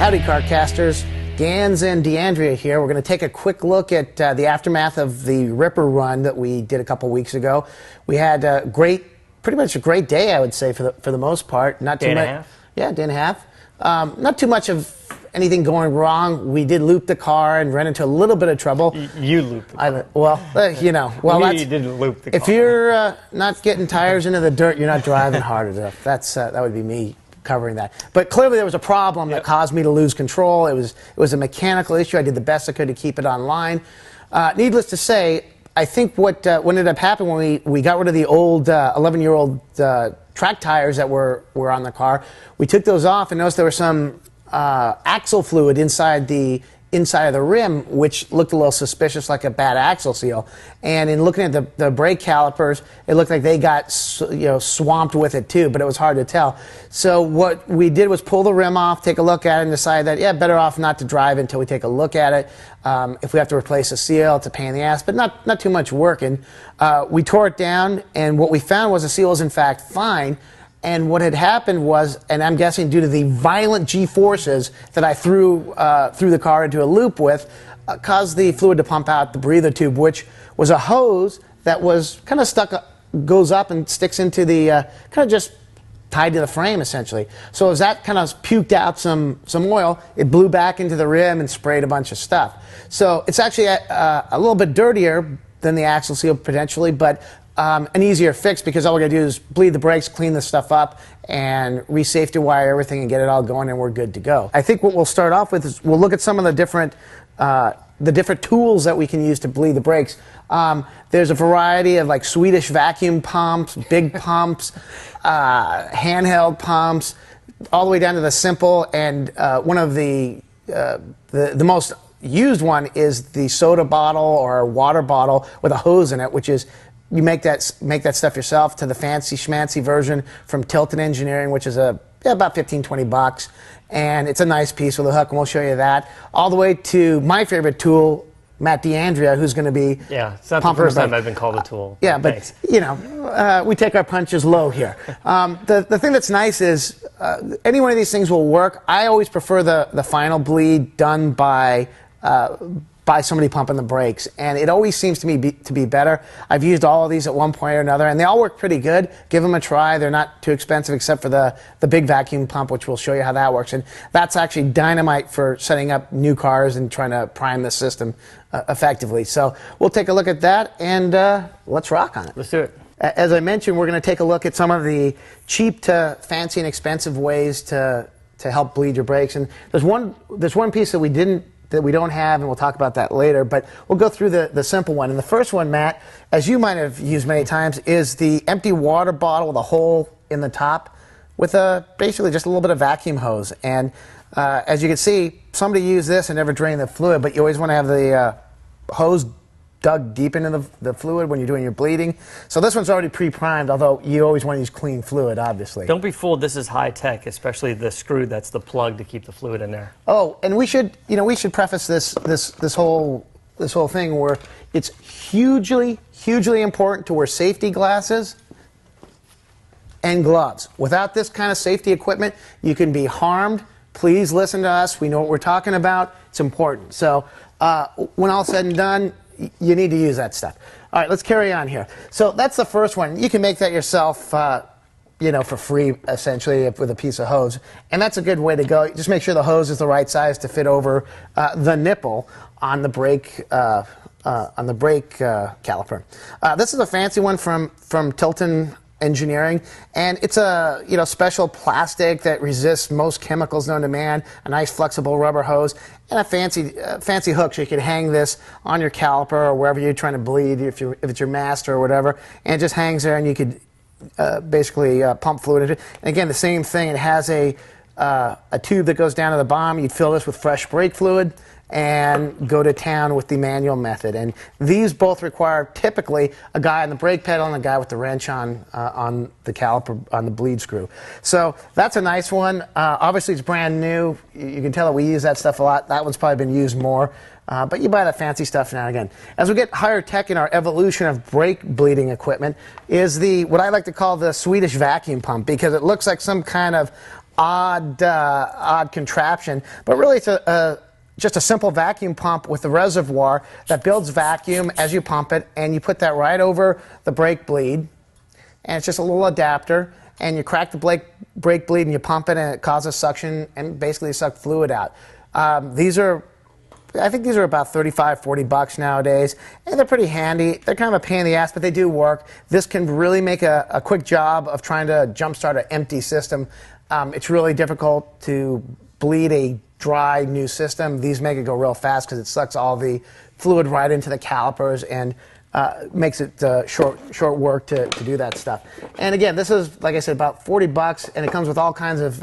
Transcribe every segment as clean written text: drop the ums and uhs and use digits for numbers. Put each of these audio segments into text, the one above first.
Howdy, CarCasters. Gans and DeAndrea here. We're going to take a quick look at the aftermath of the Ripper run that we did a couple weeks ago. We had a pretty much a great day, I would say, for the most part. Not too Day and much. a half? Yeah, day and a half. Not too much of anything going wrong. We did loop the car and ran into a little bit of trouble. You looped the car. We didn't loop the car. If you're not getting tires into the dirt, you're not driving hard enough. That would be me covering that. But clearly there was a problem that caused me to lose control. It was a mechanical issue. I did the best I could to keep it online. Needless to say, I think what ended up happening when we got rid of the old 11-year-old track tires that were on the car, we took those off and noticed there was some axle fluid inside of the rim, which looked a little suspicious, like a bad axle seal. And in looking at the brake calipers, it looked like they got swamped with it too, but it was hard to tell. So what we did was pull the rim off, take a look at it, and decide that, yeah, better off not to drive until we take a look at it. If we have to replace a seal, it's a pain in the ass, but not too much work. And we tore it down, and what we found was the seal is in fact fine. And what had happened was, and I'm guessing due to the violent G-forces that I threw the car into a loop with, caused the fluid to pump out the breather tube, which was a hose that was kind of stuck, goes up and sticks into the, kind of just tied to the frame, essentially. So as that kind of puked out some oil, it blew back into the rim and sprayed a bunch of stuff. So it's actually a little bit dirtier than the axle seal, potentially, but an easier fix, because all we're going to do is bleed the brakes, clean the stuff up, and re-safety wire everything and get it all going, and we're good to go. I think what we'll start off with is we'll look at some of the different tools that we can use to bleed the brakes. There's a variety of like Swedish vacuum pumps, big pumps, handheld pumps, all the way down to the simple, and one of the most used one is the soda bottle or water bottle with a hose in it, which is, you make that stuff yourself, to the fancy schmancy version from Tilton Engineering, which is about $15-20, and it's a nice piece with a hook, and we'll show you that. All the way to my favorite tool, Matt DeAndrea, who's going to be it's not the first time I've been called a tool. But we take our punches low here. The thing that's nice is any one of these things will work. I always prefer the final bleed done by somebody pumping the brakes, and it always seems to me to be better. I've used all of these at one point or another, and they all work pretty good. Give them a try. They're not too expensive, except for the big vacuum pump, which we'll show you how that works. And that's actually dynamite for setting up new cars and trying to prime the system effectively. So we'll take a look at that, and let's rock on it. Let's do it. As I mentioned, we're going to take a look at some of the cheap to fancy and expensive ways to help bleed your brakes. And there's one piece that we don't have, and we'll talk about that later, but we'll go through the simple one. And the first one, Matt, as you might have used many times, is the empty water bottle with a hole in the top with basically just a little bit of vacuum hose. And as you can see, somebody used this and never drained the fluid, but you always want to have the hose dug deep into the fluid when you're doing your bleeding. So this one's already pre-primed, although you always want to use clean fluid, obviously. Don't be fooled, this is high tech, especially the screw that's the plug to keep the fluid in there. Oh, and we should preface this whole thing where it's hugely important to wear safety glasses and gloves. Without this kind of safety equipment, you can be harmed. Please listen to us. We know what we're talking about. It's important. So when all's said and done, you need to use that stuff. All right, let's carry on here. So that's the first one. You can make that yourself, for free, essentially, with a piece of hose. And that's a good way to go. Just make sure the hose is the right size to fit over the nipple on the brake caliper. This is a fancy one from Tilton Engineering, and it's a special plastic that resists most chemicals known to man, a nice flexible rubber hose, and a fancy hook, so you can hang this on your caliper or wherever you're trying to bleed, if it's your master or whatever, and it just hangs there, and you could basically pump fluid into it. And again, the same thing. It has a tube that goes down to the bottom. You'd fill this with fresh brake fluid and go to town with the manual method. And these both require typically a guy on the brake pedal and a guy with the wrench on the caliper, on the bleed screw. So that's a nice one. Obviously it's brand new. You can tell that we use that stuff a lot. That one's probably been used more. But you buy that fancy stuff now and again. As we get higher tech in our evolution of brake bleeding equipment is what I like to call the Swedish vacuum pump, because it looks like some kind of odd contraption, but really it's just a simple vacuum pump with a reservoir that builds vacuum as you pump it, and you put that right over the brake bleed, and it's just a little adapter, and you crack the brake bleed and you pump it, and it causes suction and basically suck fluid out. I think these are about $35, $40 nowadays, and they're pretty handy. They're kind of a pain in the ass, but they do work. This can really make a quick job of trying to jumpstart an empty system. It's really difficult to bleed a dry new system. These make it go real fast because it sucks all the fluid right into the calipers and makes it short work to do that stuff. And again, this is, like I said, about $40, and it comes with all kinds of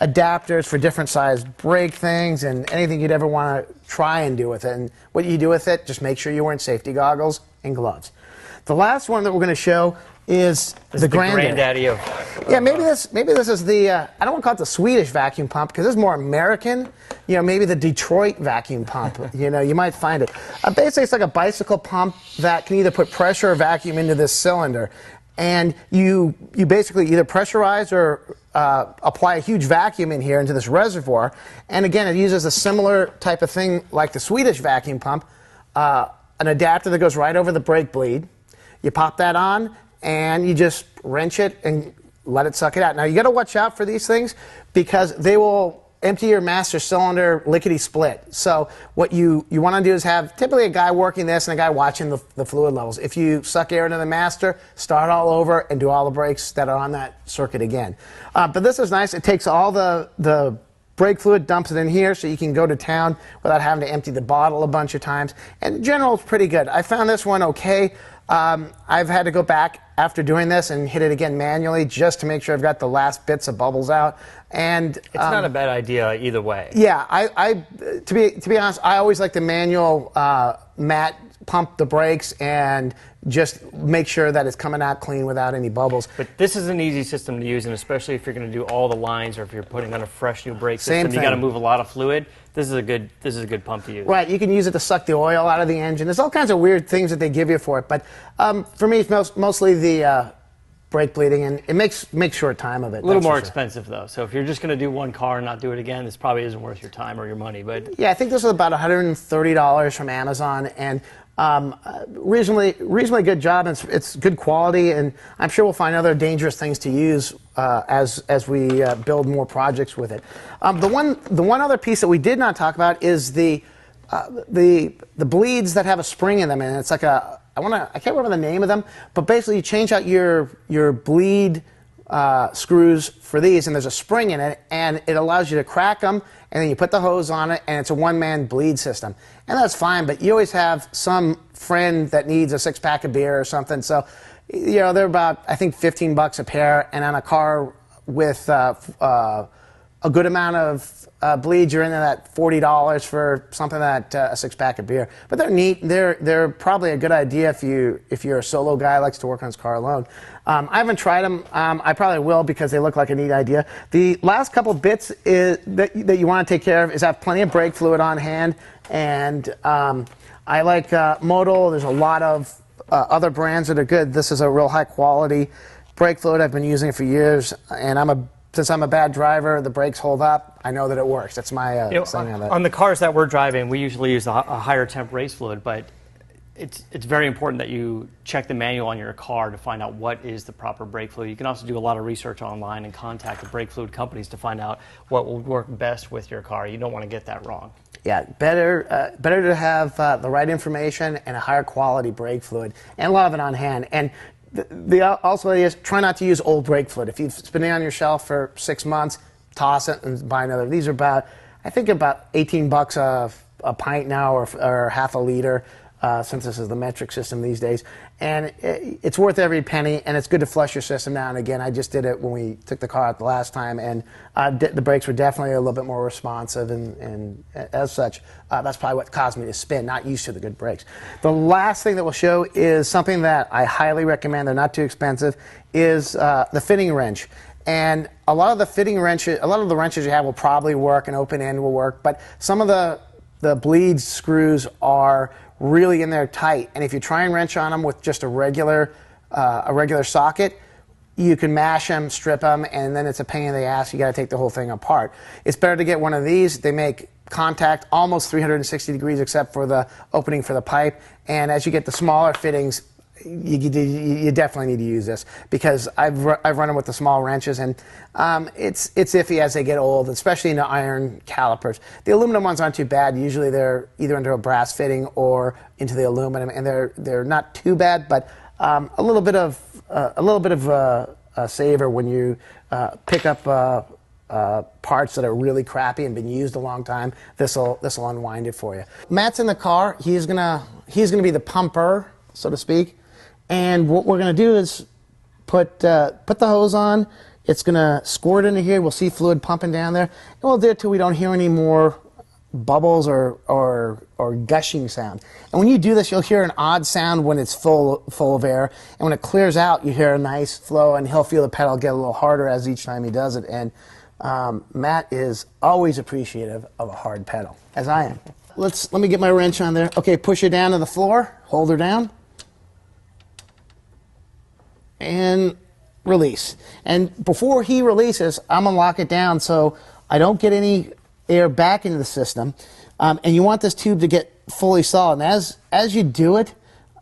adapters for different size brake things and anything you'd ever want to try and do with it. And what you do with it, just make sure you're wearing safety goggles and gloves. The last one that we're going to show is the granddaddy of yeah, maybe this is the I don't want to call it the Swedish vacuum pump because this is more American. You know, maybe the Detroit vacuum pump. You know, you might find it. Basically, it's like a bicycle pump that can either put pressure or vacuum into this cylinder, and you basically either pressurize or apply a huge vacuum in here into this reservoir. And again, it uses a similar type of thing like the Swedish vacuum pump, an adapter that goes right over the brake bleed. You pop that on, and you just wrench it and let it suck it out. Now, you got to watch out for these things because they will empty your master cylinder lickety-split. So what you want to do is have typically a guy working this and a guy watching the fluid levels. If you suck air into the master, start all over and do all the brakes that are on that circuit again. But this is nice. It takes all the brake fluid, dumps it in here so you can go to town without having to empty the bottle a bunch of times. And in general, it's pretty good. I found this one okay. I've had to go back after doing this and hit it again manually just to make sure I've got the last bits of bubbles out. And it's not a bad idea either way. Yeah, to be honest, I always like the manual mat pump the brakes and just make sure that it's coming out clean without any bubbles. But this is an easy system to use, and especially if you're going to do all the lines or if you're putting on a fresh new brake system, you got to move a lot of fluid. This is a good pump to use. Right, you can use it to suck the oil out of the engine. There's all kinds of weird things that they give you for it, but for me, it's mostly the brake bleeding, and it makes short time of it. A little more expensive though. So if you're just going to do one car and not do it again, this probably isn't worth your time or your money. But yeah, I think this was about $130 from Amazon, and reasonably good job. And it's good quality, and I'm sure we'll find other dangerous things to use as we build more projects with it. The one other piece that we did not talk about is the bleeds that have a spring in them, and it's like I can't remember the name of them, but basically you change out your bleed screws for these, and there's a spring in it, and it allows you to crack them, and then you put the hose on it, and it's a one-man bleed system. And that's fine, but you always have some friend that needs a six-pack of beer or something, so you know, they're about, I think, $15 a pair, and on a car with a good amount of bleeds, you're into that $40 for something that a six-pack of beer. But they're neat. They're probably a good idea if you're a solo guy who likes to work on his car alone. I haven't tried them. I probably will because they look like a neat idea. The last couple bits that you want to take care of is have plenty of brake fluid on hand. And I like Modal. There's a lot of other brands that are good. This is a real high-quality brake fluid. I've been using it for years, and since I'm a bad driver, the brakes hold up. I know that it works. That's my thing on that. On the cars that we're driving, we usually use a higher temp race fluid, but it's very important that you check the manual on your car to find out what is the proper brake fluid. You can also do a lot of research online and contact the brake fluid companies to find out what will work best with your car. You don't want to get that wrong. Yeah, better to have the right information and a higher quality brake fluid, and a lot of it on hand. And also is try not to use old brake fluid. If it's been on your shelf for 6 months, toss it and buy another. These are about 18 bucks a pint now, or half a liter, since this is the metric system these days. And it's worth every penny, and it's good to flush your system now and again. I just did it when we took the car out the last time, and the brakes were definitely a little bit more responsive, and as such, that's probably what caused me to spin, not used to the good brakes. The last thing that we'll show is something that I highly recommend. They're not too expensive, is the fitting wrench. And a lot of the wrenches you have will probably work, and open end will work, but some of the bleed screws are really in there tight, and if you try and wrench on them with just a regular socket, you can mash them, strip them, and then it's a pain in the ass. You got to take the whole thing apart. It's better to get one of these. They make contact almost 360 degrees except for the opening for the pipe. And as you get the smaller fittings, you definitely need to use this, because I've run them with the small wrenches, and it's iffy as they get old, especially in the iron calipers. The aluminum ones aren't too bad. Usually they're either into a brass fitting or into the aluminum, and they're not too bad, but a little bit of a saver when you pick up parts that are really crappy and been used a long time. This'll unwind it for you. Matt's in the car. He's gonna be the pumper, so to speak. And what we're going to do is put the hose on. It's going to squirt into here. We'll see fluid pumping down there. And we'll do it till we don't hear any more bubbles or gushing sound. And when you do this, you'll hear an odd sound when it's full of air. And when it clears out, you hear a nice flow, and he'll feel the pedal get a little harder as each time he does it. And Matt is always appreciative of a hard pedal, as I am. Let me get my wrench on there. Okay, push her down to the floor. Hold her down. And release. And before he releases, I'm going to lock it down so I don't get any air back into the system. And you want this tube to get fully solid. And as you do it,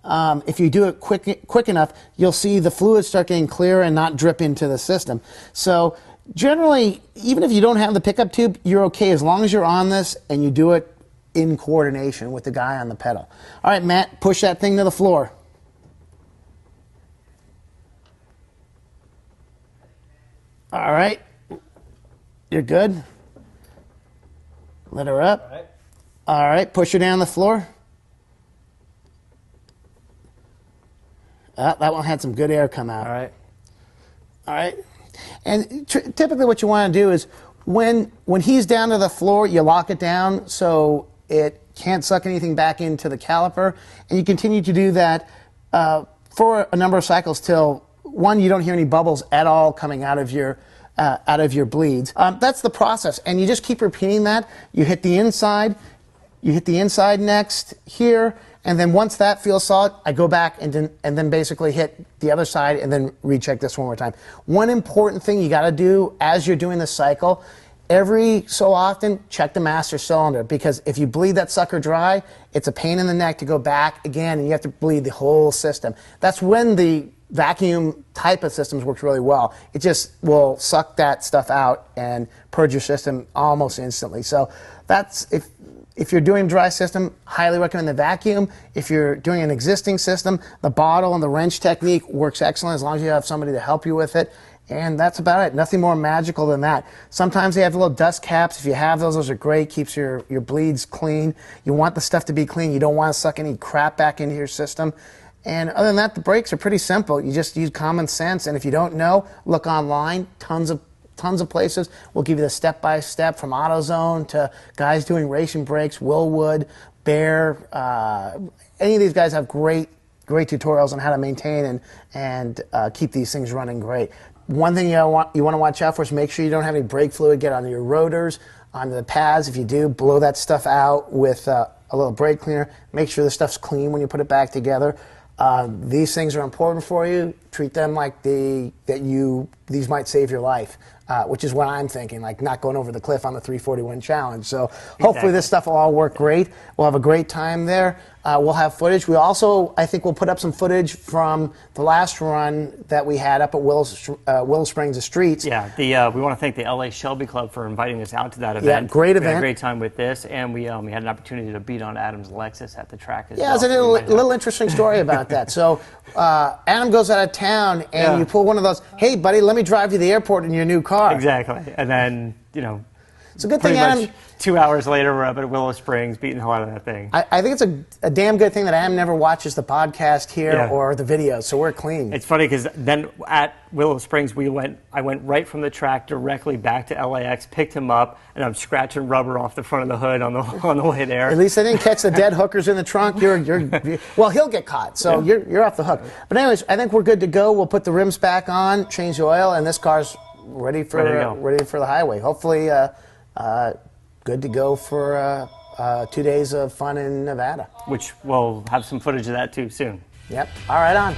if you do it quick enough, you'll see the fluid start getting clear and not drip into the system. So generally, even if you don't have the pickup tube, you're okay as long as you're on this and you do it in coordination with the guy on the pedal. All right, Matt, push that thing to the floor. All right, you're good. Let her up. All right, push her down the floor. That one had some good air come out. All right. All right. And typically what you want to do is when he's down to the floor, you lock it down so it can't suck anything back into the caliper. And you continue to do that for a number of cycles till, one, you don't hear any bubbles at all coming out of your bleeds. That's the process, and you just keep repeating that. You hit the inside next here, and then once that feels solid, I go back and then basically hit the other side and then recheck this one more time. One important thing you got to do as you're doing the cycle, every so often, check the master cylinder, because if you bleed that sucker dry, it's a pain in the neck to go back again, and you have to bleed the whole system. That's when the vacuum type of systems works really well. It just will suck that stuff out and purge your system almost instantly. So that's, if you're doing a dry system, highly recommend the vacuum. If you're doing an existing system, the bottle and the wrench technique works excellent as long as you have somebody to help you with it. And that's about it. Nothing more magical than that. Sometimes they have little dust caps. If you have those are great. Keeps your bleeds clean. You want the stuff to be clean. You don't want to suck any crap back into your system. And other than that, the brakes are pretty simple. You just use common sense. And if you don't know, look online. Tons of places will give you the step-by-step, from AutoZone to guys doing racing brakes, Willwood, Bear. Any of these guys have great tutorials on how to maintain and keep these things running great. One thing you want to watch out for is make sure you don't have any brake fluid get onto your rotors, onto the pads. If you do, blow that stuff out with a little brake cleaner. Make sure the stuff's clean when you put it back together. These things are important for you. Treat them like these might save your life, which is what I'm thinking, like not going over the cliff on the 341 challenge. So hopefully this stuff will all work great. We'll have a great time there. We'll have footage. We also, I think we'll put up some footage from the last run that we had up at Willow Springs Streets. Yeah, we want to thank the LA Shelby Club for inviting us out to that event. Yeah, great event. We had a great time with this, and we had an opportunity to beat on Adam's Lexus at the track as well. Yeah, it's a little interesting story about that. So Adam goes out of town, and you pull one of those, hey, buddy, let me drive you to the airport in your new car. Exactly. And then, it's a good thing, Adam. 2 hours later, we're up at Willow Springs beating the hell out of that thing. I think it's a damn good thing that Adam never watches the podcast here or the videos, so we're clean. It's funny because then at Willow Springs, I went right from the track directly back to LAX, picked him up, and I'm scratching rubber off the front of the hood on the way there. At least I didn't catch the dead hookers in the trunk. Well, he'll get caught, so you're off the hook. But anyways, I think we're good to go. We'll put the rims back on, change the oil, and this car's ready for the highway. Hopefully, good to go for 2 days of fun in Nevada. Which we'll have some footage of that too soon. Yep. All right, on.